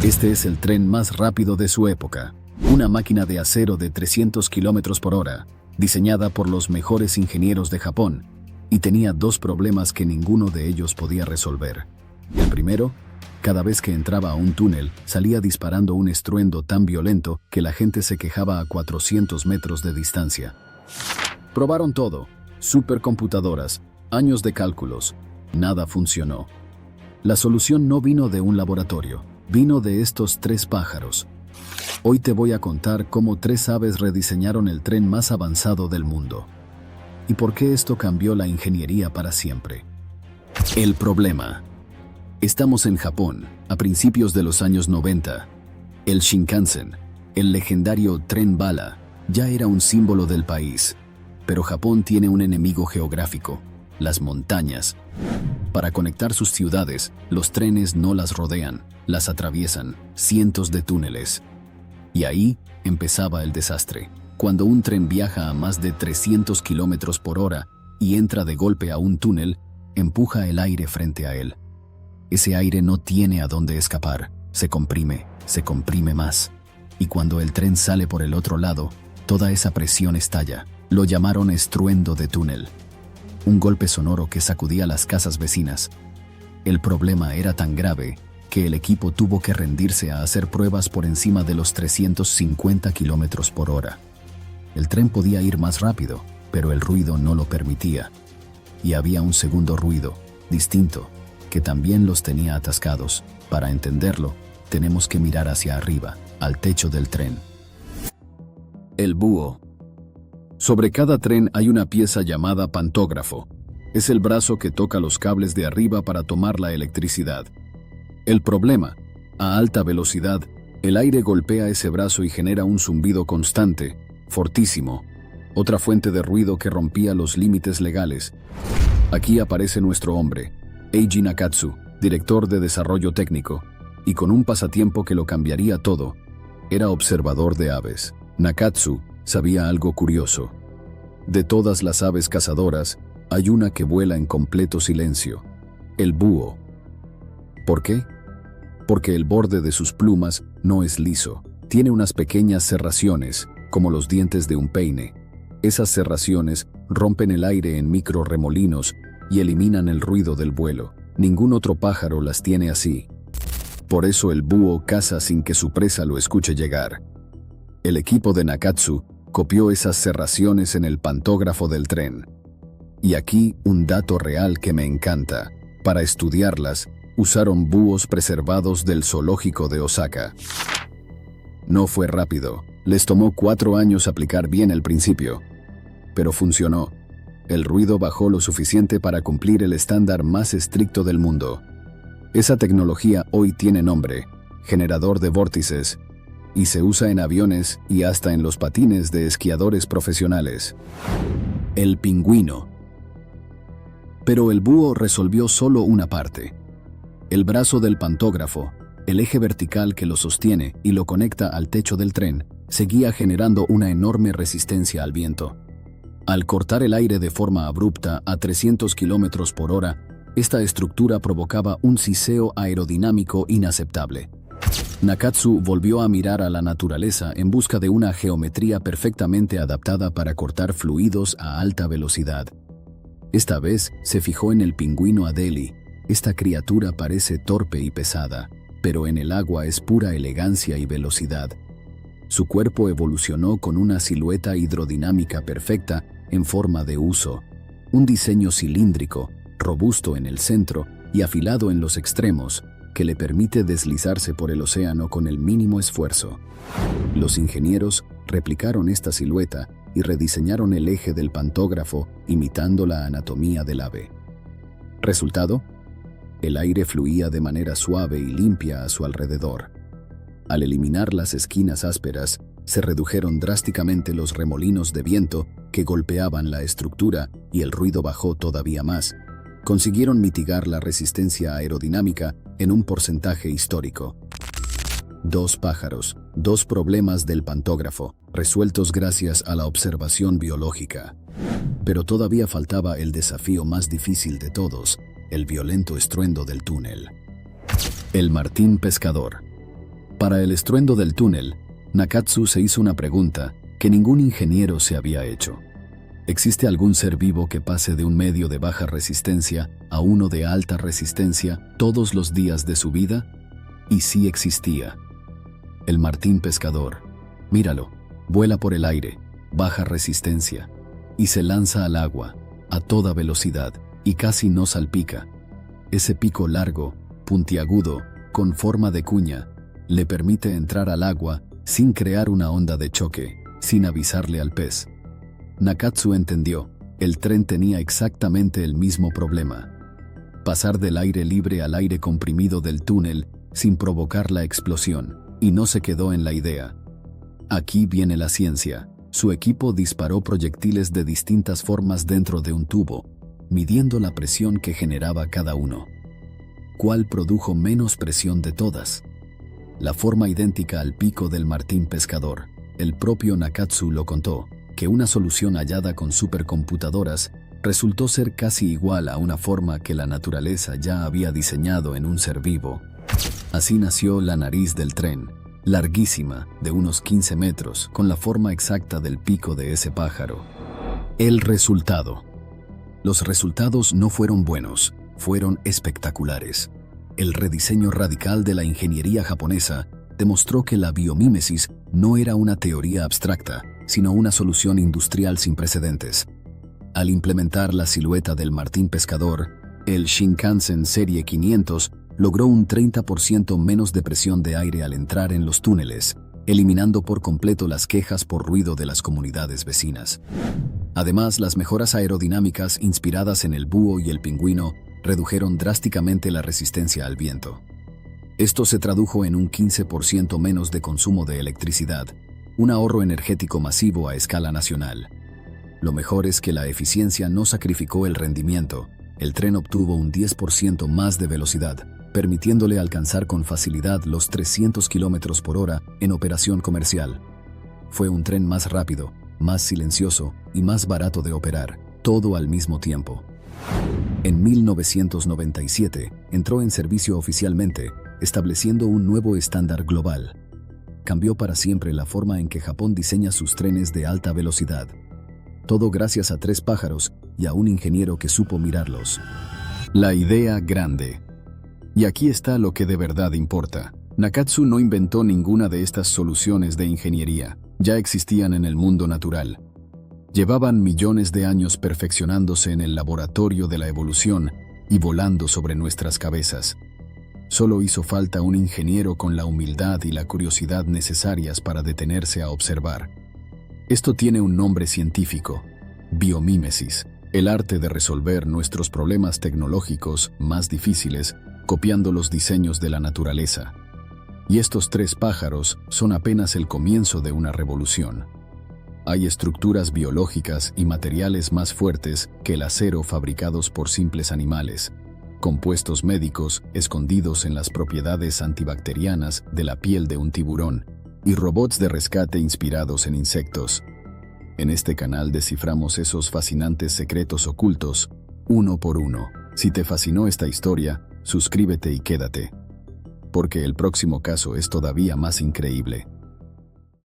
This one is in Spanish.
Este es el tren más rápido de su época, una máquina de acero de 300 kilómetros por hora, diseñada por los mejores ingenieros de Japón, y tenía dos problemas que ninguno de ellos podía resolver. El primero, cada vez que entraba a un túnel, salía disparando un estruendo tan violento que la gente se quejaba a 400 metros de distancia. Probaron todo, supercomputadoras, años de cálculos, nada funcionó. La solución no vino de un laboratorio, vino de estos tres pájaros. Hoy te voy a contar cómo tres aves rediseñaron el tren más avanzado del mundo. ¿Y por qué esto cambió la ingeniería para siempre? El problema. Estamos en Japón, a principios de los años 90. El Shinkansen, el legendario tren bala, ya era un símbolo del país. Pero Japón tiene un enemigo geográfico, las montañas. Para conectar sus ciudades, los trenes no las rodean, las atraviesan, cientos de túneles. Y ahí empezaba el desastre. Cuando un tren viaja a más de 300 kilómetros por hora y entra de golpe a un túnel, empuja el aire frente a él. Ese aire no tiene a dónde escapar, se comprime más. Y cuando el tren sale por el otro lado, toda esa presión estalla. Lo llamaron estruendo de túnel. Un golpe sonoro que sacudía las casas vecinas. El problema era tan grave que el equipo tuvo que rendirse a hacer pruebas por encima de los 350 kilómetros por hora. El tren podía ir más rápido, pero el ruido no lo permitía. Y había un segundo ruido, distinto, que también los tenía atascados. Para entenderlo, tenemos que mirar hacia arriba, al techo del tren. El búho. Sobre cada tren hay una pieza llamada pantógrafo. Es el brazo que toca los cables de arriba para tomar la electricidad. El problema, a alta velocidad, el aire golpea ese brazo y genera un zumbido constante, fortísimo. Otra fuente de ruido que rompía los límites legales. Aquí aparece nuestro hombre, Eiji Nakatsu, director de desarrollo técnico, y con un pasatiempo que lo cambiaría todo. Era observador de aves. Nakatsu sabía algo curioso. De todas las aves cazadoras, hay una que vuela en completo silencio: el búho. ¿Por qué? Porque el borde de sus plumas no es liso. Tiene unas pequeñas serraciones, como los dientes de un peine. Esas serraciones rompen el aire en microrremolinos y eliminan el ruido del vuelo. Ningún otro pájaro las tiene así. Por eso el búho caza sin que su presa lo escuche llegar. El equipo de Nakatsu copió esas serraciones en el pantógrafo del tren. Y aquí un dato real que me encanta. Para estudiarlas, usaron búhos preservados del zoológico de Osaka. No fue rápido. Les tomó 4 años aplicar bien el principio. Pero funcionó. El ruido bajó lo suficiente para cumplir el estándar más estricto del mundo. Esa tecnología hoy tiene nombre: generador de vórtices, y se usa en aviones y hasta en los patines de esquiadores profesionales. El pingüino. Pero el búho resolvió solo una parte. El brazo del pantógrafo, el eje vertical que lo sostiene y lo conecta al techo del tren, seguía generando una enorme resistencia al viento. Al cortar el aire de forma abrupta a 300 kilómetros por hora, esta estructura provocaba un siseo aerodinámico inaceptable. Nakatsu volvió a mirar a la naturaleza en busca de una geometría perfectamente adaptada para cortar fluidos a alta velocidad. Esta vez se fijó en el pingüino Adélie. Esta criatura parece torpe y pesada, pero en el agua es pura elegancia y velocidad. Su cuerpo evolucionó con una silueta hidrodinámica perfecta en forma de huso, un diseño cilíndrico, robusto en el centro y afilado en los extremos, que le permite deslizarse por el océano con el mínimo esfuerzo. Los ingenieros replicaron esta silueta y rediseñaron el eje del pantógrafo imitando la anatomía del ave. ¿Resultado? El aire fluía de manera suave y limpia a su alrededor. Al eliminar las esquinas ásperas, se redujeron drásticamente los remolinos de viento que golpeaban la estructura y el ruido bajó todavía más. Consiguieron mitigar la resistencia aerodinámica en un porcentaje histórico. 2 pájaros, 2 problemas del pantógrafo, resueltos gracias a la observación biológica. Pero todavía faltaba el desafío más difícil de todos: el violento estruendo del túnel. El martín pescador. Para el estruendo del túnel, Nakatsu se hizo una pregunta que ningún ingeniero se había hecho. ¿Existe algún ser vivo que pase de un medio de baja resistencia a uno de alta resistencia todos los días de su vida? Y sí existía. El martín pescador. Míralo, vuela por el aire, baja resistencia, y se lanza al agua, a toda velocidad, y casi no salpica. Ese pico largo, puntiagudo, con forma de cuña, le permite entrar al agua sin crear una onda de choque, sin avisarle al pez. Nakatsu entendió, el tren tenía exactamente el mismo problema. Pasar del aire libre al aire comprimido del túnel sin provocar la explosión, y no se quedó en la idea. Aquí viene la ciencia. Su equipo disparó proyectiles de distintas formas dentro de un tubo, midiendo la presión que generaba cada uno. ¿Cuál produjo menos presión de todas? La forma idéntica al pico del martín pescador. El propio Nakatsu lo contó, que una solución hallada con supercomputadoras resultó ser casi igual a una forma que la naturaleza ya había diseñado en un ser vivo. Así nació la nariz del tren, larguísima, de unos 15 metros, con la forma exacta del pico de ese pájaro. El resultado. Los resultados no fueron buenos, fueron espectaculares. El rediseño radical de la ingeniería japonesa demostró que la biomímesis no era una teoría abstracta, sino una solución industrial sin precedentes. Al implementar la silueta del martín pescador, el Shinkansen Serie 500 logró un 30% menos de presión de aire al entrar en los túneles, eliminando por completo las quejas por ruido de las comunidades vecinas. Además, las mejoras aerodinámicas inspiradas en el búho y el pingüino redujeron drásticamente la resistencia al viento. Esto se tradujo en un 15% menos de consumo de electricidad, un ahorro energético masivo a escala nacional. Lo mejor es que la eficiencia no sacrificó el rendimiento. El tren obtuvo un 10% más de velocidad, permitiéndole alcanzar con facilidad los 300 km por hora en operación comercial. Fue un tren más rápido, más silencioso y más barato de operar, todo al mismo tiempo. En 1997 entró en servicio oficialmente, estableciendo un nuevo estándar global. Cambió para siempre la forma en que Japón diseña sus trenes de alta velocidad. Todo gracias a 3 pájaros y a un ingeniero que supo mirarlos. La idea grande. Y aquí está lo que de verdad importa. Nakatsu no inventó ninguna de estas soluciones de ingeniería. Ya existían en el mundo natural. Llevaban millones de años perfeccionándose en el laboratorio de la evolución y volando sobre nuestras cabezas. Solo hizo falta un ingeniero con la humildad y la curiosidad necesarias para detenerse a observar. Esto tiene un nombre científico: biomímesis, el arte de resolver nuestros problemas tecnológicos más difíciles copiando los diseños de la naturaleza. Y estos 3 pájaros son apenas el comienzo de una revolución. Hay estructuras biológicas y materiales más fuertes que el acero fabricados por simples animales, compuestos médicos escondidos en las propiedades antibacterianas de la piel de un tiburón, y robots de rescate inspirados en insectos. En este canal desciframos esos fascinantes secretos ocultos, uno por uno. Si te fascinó esta historia, suscríbete y quédate, porque el próximo caso es todavía más increíble.